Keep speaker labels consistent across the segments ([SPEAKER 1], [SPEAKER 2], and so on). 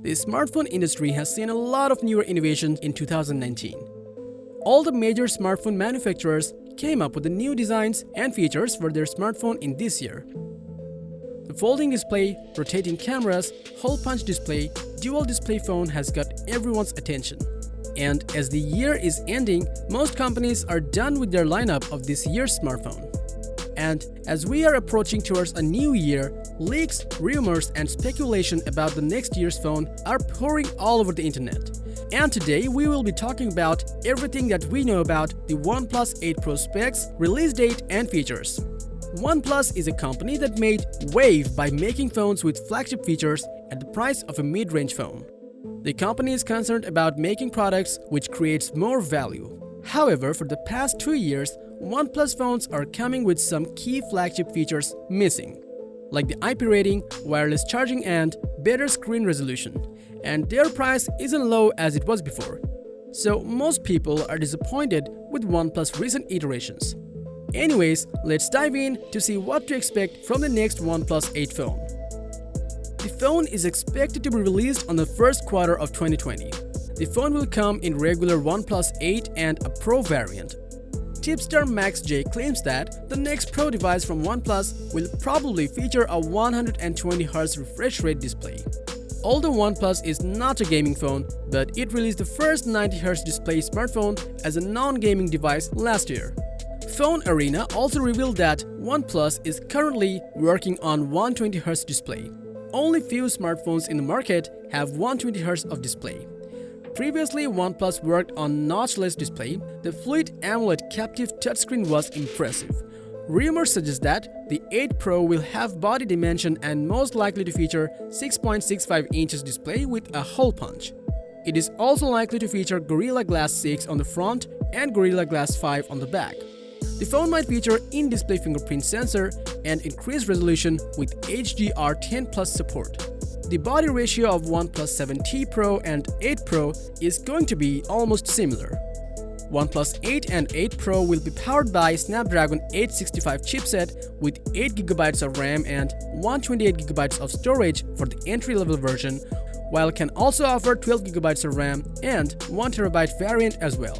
[SPEAKER 1] The smartphone industry has seen a lot of newer innovations in 2019. All the major smartphone manufacturers came up with the new designs and features for their smartphone in this year. The folding display, rotating cameras, hole punch display, dual display phone has got everyone's attention. And as the year is ending, most companies are done with their lineup of this year's smartphone. And as we are approaching towards a new year, leaks, rumors, and speculation about the next year's phone are pouring all over the internet. And today we will be talking about everything that we know about the OnePlus 8 Pro specs, release date, and features. OnePlus is a company that made wave by making phones with flagship features at the price of a mid-range phone. The company is concerned about making products which creates more value. However, for the past 2 years, OnePlus phones are coming with some key flagship features missing, like the IP rating, wireless charging, and better screen resolution. And their price isn't low as it was before. So most people are disappointed with OnePlus recent iterations. Anyways, let's dive in to see what to expect from the next OnePlus 8 phone. The phone is expected to be released on the first quarter of 2020. The phone will come in regular OnePlus 8 and a Pro variant. Tipster Max J claims that the next Pro device from OnePlus will probably feature a 120Hz refresh rate display. Although OnePlus is not a gaming phone, but it released the first 90Hz display smartphone as a non-gaming device last year. Phone Arena also revealed that OnePlus is currently working on 120Hz display. Only few smartphones in the market have 120Hz of display. Previously, OnePlus worked on notchless display. The Fluid AMOLED captive touchscreen was impressive. Rumors suggest that the 8 Pro will have body dimension and most likely to feature 6.65 inches display with a hole punch. It is also likely to feature Gorilla Glass 6 on the front and Gorilla Glass 5 on the back. The phone might feature in-display fingerprint sensor and increased resolution with HDR10 Plus support. The body ratio of OnePlus 7T Pro and 8 Pro is going to be almost similar. OnePlus 8 and 8 Pro will be powered by Snapdragon 865 chipset with 8GB of RAM and 128GB of storage for the entry-level version, while can also offer 12GB of RAM and 1TB variant as well.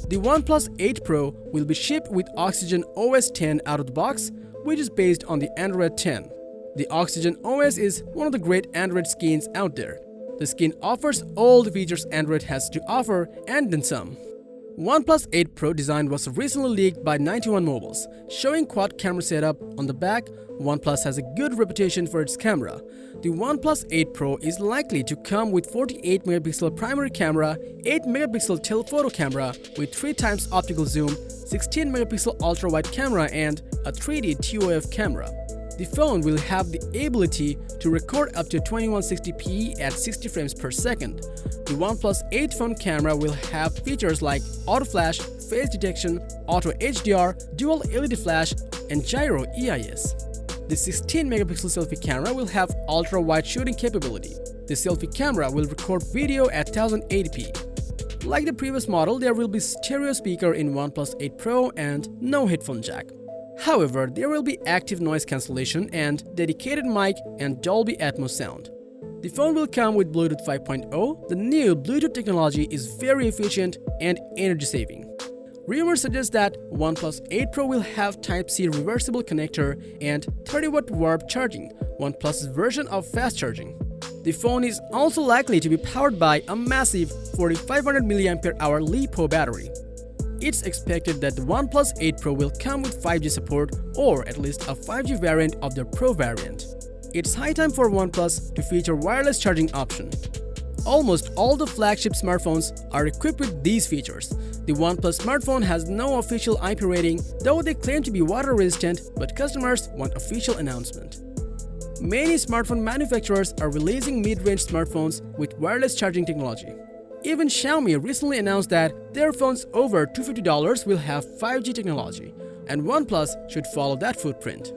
[SPEAKER 1] The OnePlus 8 Pro will be shipped with Oxygen OS 10 out of the box, which is based on the Android 10. The Oxygen OS is one of the great Android skins out there. The skin offers all the features Android has to offer and then some. OnePlus 8 Pro design was recently leaked by 91 Mobiles, showing quad camera setup on the back. OnePlus has a good reputation for its camera. The OnePlus 8 Pro is likely to come with 48MP primary camera, 8MP telephoto camera with 3x optical zoom, 16MP ultra-wide camera, and a 3D TOF camera. The phone will have the ability to record up to 2160p at 60 frames per second. The OnePlus 8 phone camera will have features like auto flash, face detection, auto HDR, dual LED flash, and gyro EIS. The 16MP selfie camera will have ultra-wide shooting capability. The selfie camera will record video at 1080p. Like the previous model, there will be stereo speaker in OnePlus 8 Pro and no headphone jack. However, there will be active noise cancellation and dedicated mic and Dolby Atmos sound. The phone will come with Bluetooth 5.0. The new Bluetooth technology is very efficient and energy-saving. Rumors suggest that OnePlus 8 Pro will have Type-C reversible connector and 30W warp charging, OnePlus's version of fast charging. The phone is also likely to be powered by a massive 4500 mAh LiPo battery. It's expected that the OnePlus 8 Pro will come with 5G support or at least a 5G variant of their Pro variant. It's high time for OnePlus to feature wireless charging option. Almost all the flagship smartphones are equipped with these features. The OnePlus smartphone has no official IP rating, though they claim to be water resistant, but customers want official announcement. Many smartphone manufacturers are releasing mid-range smartphones with wireless charging technology. Even Xiaomi recently announced that their phones over $250 will have 5G technology, and OnePlus should follow that footprint.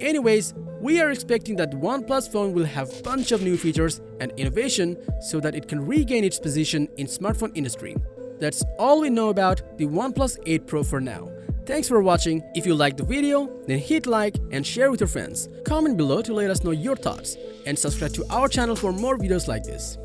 [SPEAKER 1] Anyways, we are expecting that the OnePlus phone will have a bunch of new features and innovation so that it can regain its position in smartphone industry. That's all we know about the OnePlus 8 Pro for now. Thanks for watching. If you liked the video, then hit like and share with your friends. Comment below to let us know your thoughts and subscribe to our channel for more videos like this.